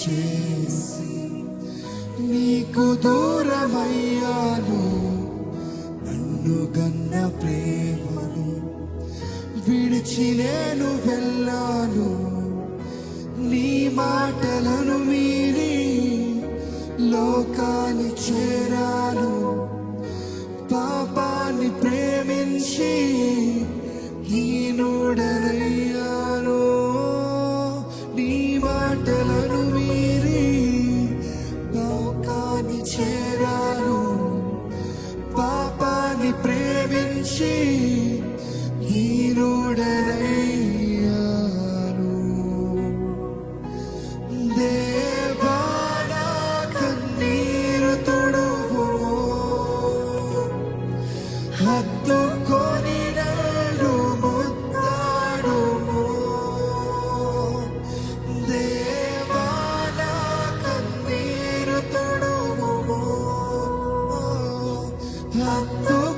చేసి నీకు దూరమయ్యాను. నన్ను గన్న ప్రేమను విడిచి నేను వెళ్ళాను. నీ మాటలను మీరి లోకాన్ని చేరాను. పాపాన్ని ప్రేమించి హీనుడనయ్యాను. నీ మాటలను మీరి లోకాన్ని చేరాను. పాపాన్ని ప్రేమించి హీనుడనయ్యాను. దేవా నా కన్నీరు తుడువుము. హత్తుకొని నన్ను ముద్దాడుము. దేవా నా కన్నీరు తుడువుము. హత్తుకొని